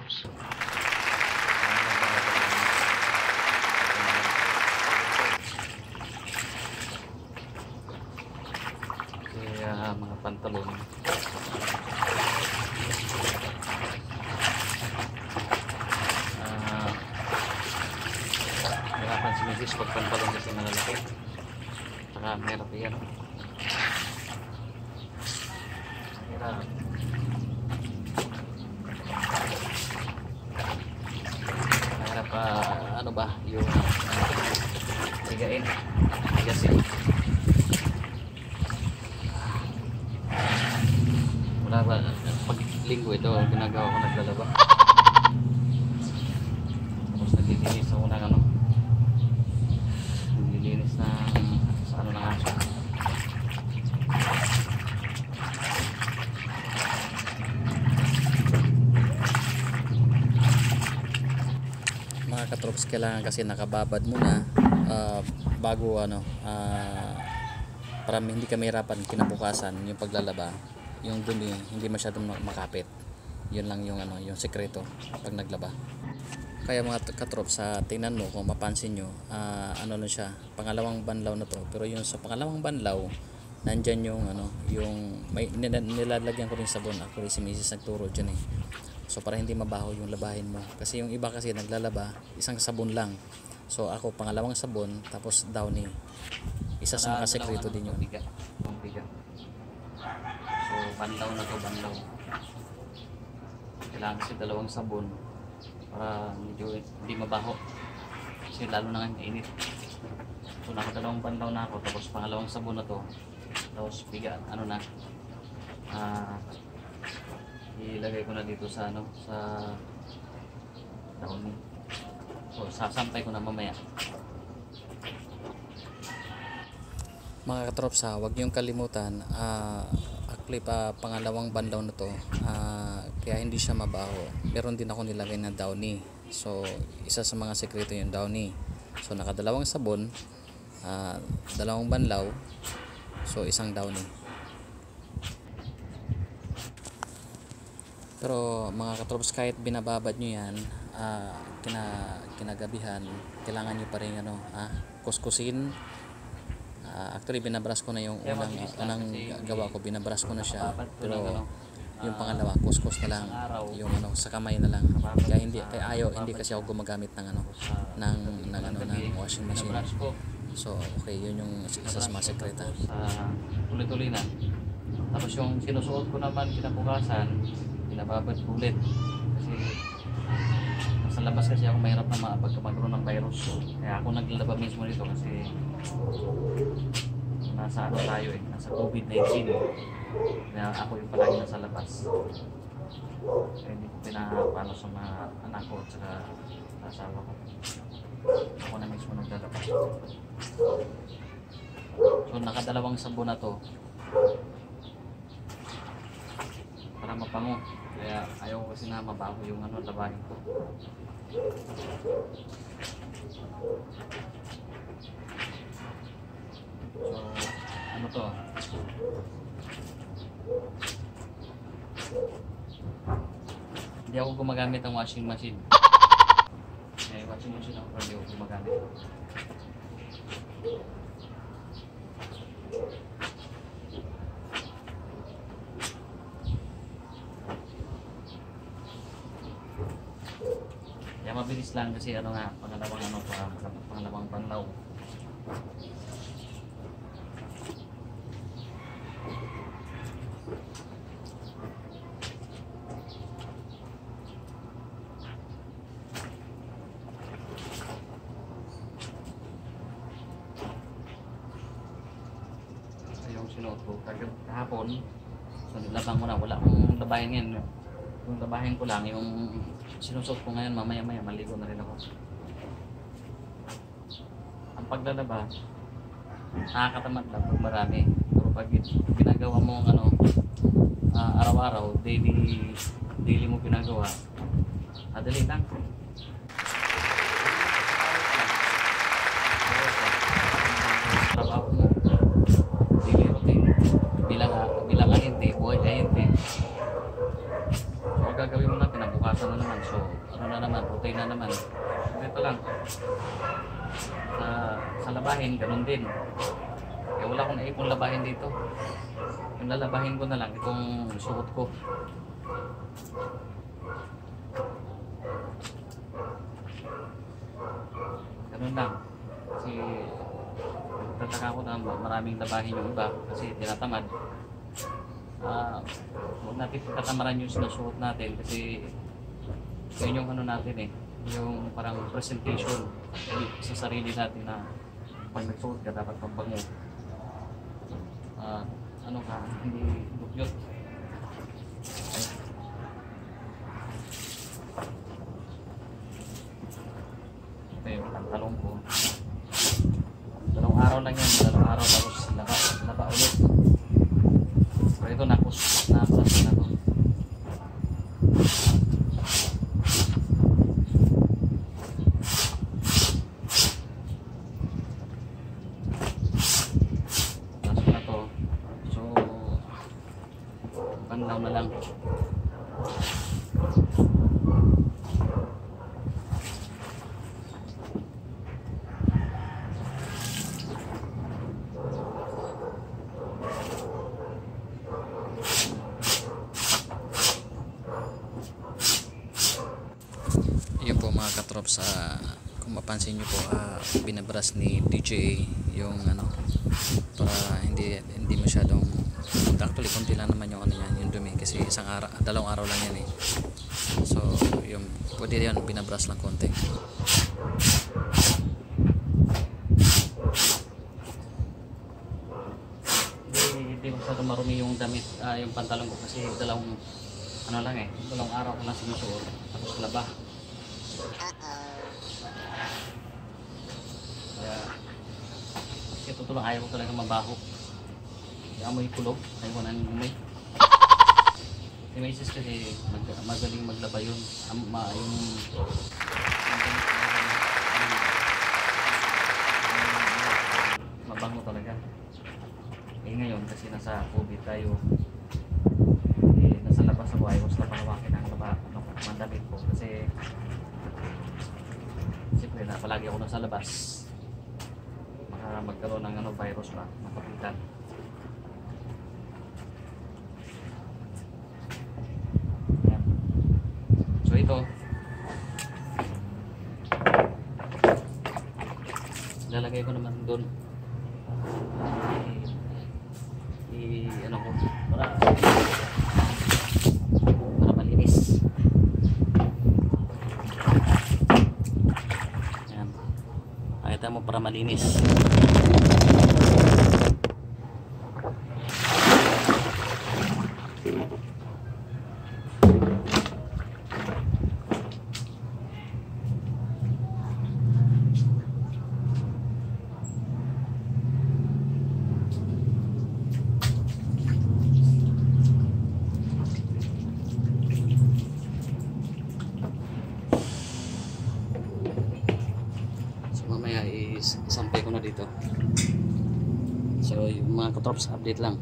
katrops. Kaya mga pantalon. Hirapan si Mrs. pag pantalon kasi malalaki. Saka meron yan. Hirap. Hirap ano ba yung tigain. Tigasin. Wala ba pag linggo ito ginagawa ko naglalaba. Tapos naglilinis ako ng ano. Naglilinis na sa ano ng aso. Mga katrops, kailangan kasi nakababad muna bago ano para hindi ka mahirapan kinabukasan yung paglalaba, yung dumi hindi masyadong makapit. Yun lang yung ano, yung sekreto pag naglaba. Kaya mga katrops, tingnan mo kung mapansin nyo, ano lang siya, pangalawang banlaw na to, pero yung sa pangalawang banlaw nandyan yung ano, yung may nilalagyan ko rin sabon. Actually si Mrs. nagturo dyan eh. So para hindi mabaho yung labahin mo, kasi yung iba kasi naglalaba isang sabon lang. So ako pangalawang sabon tapos downy. Isa sa mga sekreto din yun. So banlaw na to, banlaw. Kailangan kasi dalawang sabon para medyo hindi mabaho, kasi lalo na nga init. So nakadalawang banlaw na ako, tapos pangalawang sabon na to, tapos biga ano na ilagay ko na dito sa ano, sa dahon. So sasampay ko na mamaya. Mga katrops, huwag niyong kalimutan, actually pangalawang banlaw na to, kaya hindi siya mabaho. Meron din ako nilagay na downy. So isa sa mga sekreto yung downy. So nakadalawang sabon, dalawang banlaw, so isang downy. Pero mga katrops, kahit binababad nyo yan kinagabihan, kailangan nyo pa rin ano, kuskusin. Actually binabras ko na yung unang gawa ko, binabras ko na siya, pero yung pangalawa kuskus na lang, yung ano sa kamay na lang. Kaya hindi kasi ako gumagamit ng ano ng washing machine. So okay, yun yung isa sa mga sekreta. Ulit-ulit na. Tapos yung sinusuot ko naman kinabukasan, binababad ko ulit, kasi sa labas kasi ako mahirap na pagka magkaroon ng virus. Kaya ako naglalaba mismo nito kasi nasa ano tayo nasa COVID-19. Kaya ako yung palagi nasa labas. Kaya hindi ko pinapalo sa mga anak ko at saka asawa ko. Ako na mismo naglalaba. So nakadalawang sabon na to para mapango. Kaya ayaw ko kasi na mabaho yung ano, labahin ko. So ano to, hindi ako gumagamit ng washing machine. May washing machine ako pero hindi ako gumagamit. Kaya mabilis lang kasi ano nga, pangalawang banlaw. Yung sinuot ko kahapon, so nilabang ko na, wala akong labahin ngayon. Yung labahin ko lang, yung sinusuot ko ngayon, mamaya maligo na rin ako. Ang paglalaba nakakatamad lang pag marami, pero pag ginagawa mo ano, araw-araw, daily mo ginagawa, madali lang. Trabaho mo, daily routine, bilang ahente, buhay ahente. So gagawin mo na, kinabukasan na naman. So labahin, ganun din. Kaya wala akong naipong labahin dito. Yung lalabahin ko na lang itong suot ko. Ganun lang. Kasi nagtataka ko na maraming labahin yung iba kasi tinatamad. Huwag natin pagkatamaran yung sinusuot natin kasi yun yung ano natin yung parang presentation sa sarili natin na pag nagsuot ka dapat pagbango. Ano ka, hindi dugyot. Ito yung pantalong ko. Dalawang araw lang yan, dalawang araw tapos laba ulit. Pero ito nakus na to. Panlaw na lang. Yun po mga katrops, kung mapansin nyo po, binabras ni DJ yung ano para hindi masyadong, actually konti lang naman yung ano yan, yung dumi kasi dalawang araw lang yan so yung pwede yan binabras lang konti. Hindi masyadong marumi yung damit, yung pantalon ko kasi dalawang araw ko lang sinusuot tapos laba. Kaya ito lang, ayaw ko talaga mabaho. Amoy kulog, ayaw ko na umay. Si Maisis kasi magaling maglaba yun. Mabango talaga. Ngayon kasi nasa COVID tayo, nasa labas ako, ayaw ko sa panawakin ang mandamit ko kasi siyempre na palagi ako nasa labas, baka magkaroon ng virus ba, makapitan. So ito lalagay ko naman doon, ano ko para malinis. Yan, pakita mo para malinis. Mamaya isampay ko na dito. So yung mga katrops, update lang.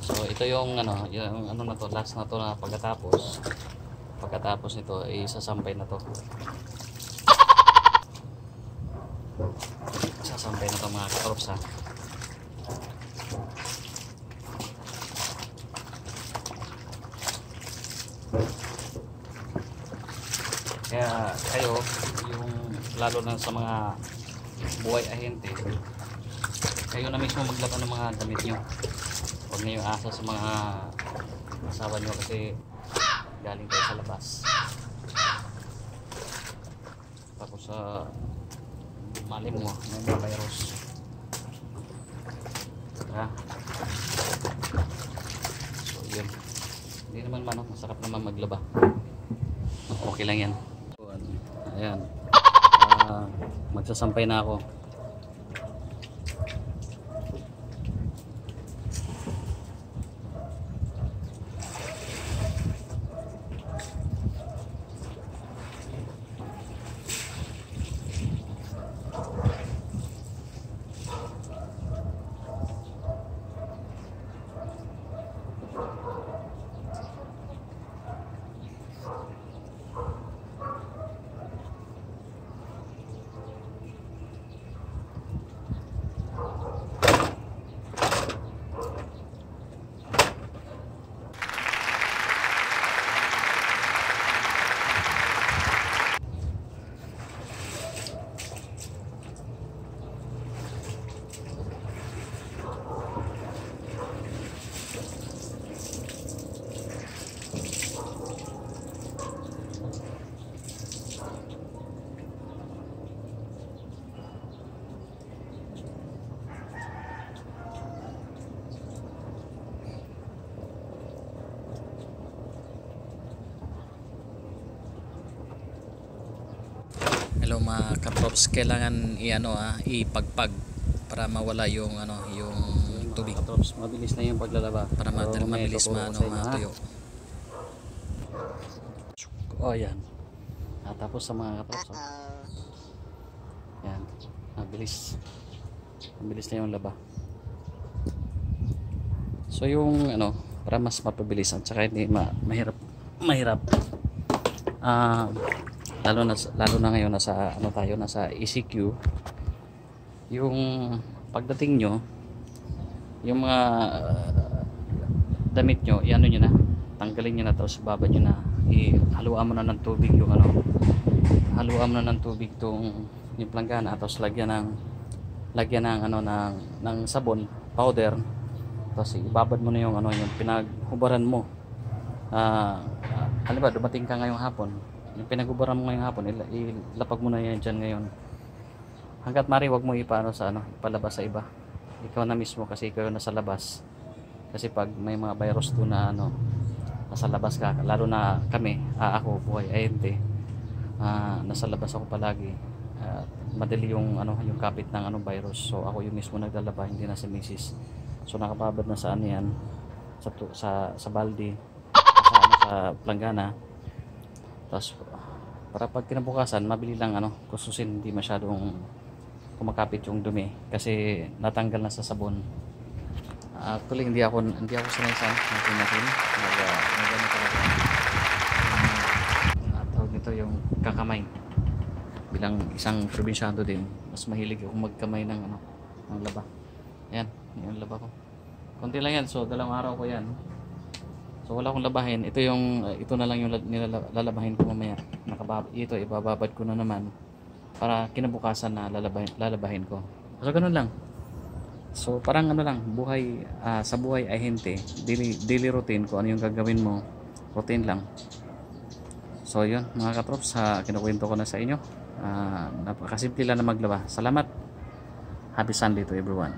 So ito yung ano na to, last na to na pagkatapos nito ay isasampay na to. Isasampay na to mga katrops Kaya kayo, yung lalo na sa mga buhay ahente, kayo na mismo maglaba ng mga damit nyo. Huwag na yung asa sa mga asawa nyo kasi galing kayo sa labas. Tapos mali mo may mga virus. So yun, hindi naman masarap naman maglaba, okay lang yan. Ayan, magsasampay na ako. pero mga katrops kailangan ipagpag para mawala yung yung tubig. Mga katrops, mabilis na yung paglalaba. Para mabilis matuyo. Oh, yan. Tapos sa mga katrops, yan, mabilis na yung laba. So yung para mas mapabilis at saka hindi mahirap lalo na ngayon nasa nasa ECQ, yung pagdating nyo yung mga damit nyo, nyo na, tanggalin nyo na, tapos babad nyo na, haluan mo na ng tubig yung haluan mo na ng tubig yung planggana, tapos lagyan ng sabon, powder, tapos ibabad mo na yung yung pinaghubaran mo. Halimbawa dumating ka ngayong hapon, yung pinaghubaran mo ngayong hapon, ilapag mo na yan dyan ngayon. Hanggat mari wag mo ipalabas sa iba, ikaw na mismo, kasi ikaw nasa labas. Kasi pag may mga virus doon na nasa labas ka, lalo na kami, ako buhay ay hindi, nasa labas ako palagi, madali yung kapit ng virus. So ako yung mismo naglalaba, hindi na si misis. So nakababad na sa yan sa balde, sa planggana, tapos para pag kinabukasan mabili lang kususin, hindi masyadong kumakapit yung dumi kasi natanggal na sa sabon. Actually hindi ako sanay sa natin magano talaga. Tawag nito yung kakamay. Bilang isang probinsyano din, mas mahilig akong magkamay ng laba. Ayan, yung laba ko. Konti lang yan, so 2 araw ko yan. So wala akong labahin. Ito na lang yung lalabahin ko mamaya. Ito ibababad ko na naman para kinabukasan na lalabahin ko. So ganun lang. So parang buhay, sa buhay ay hindi, daily routine ko, yung gagawin mo, routine lang. So yun mga katrops, kinukwento ko na sa inyo. Napakasimple lang na maglaba. Salamat. Happy Sunday to everyone.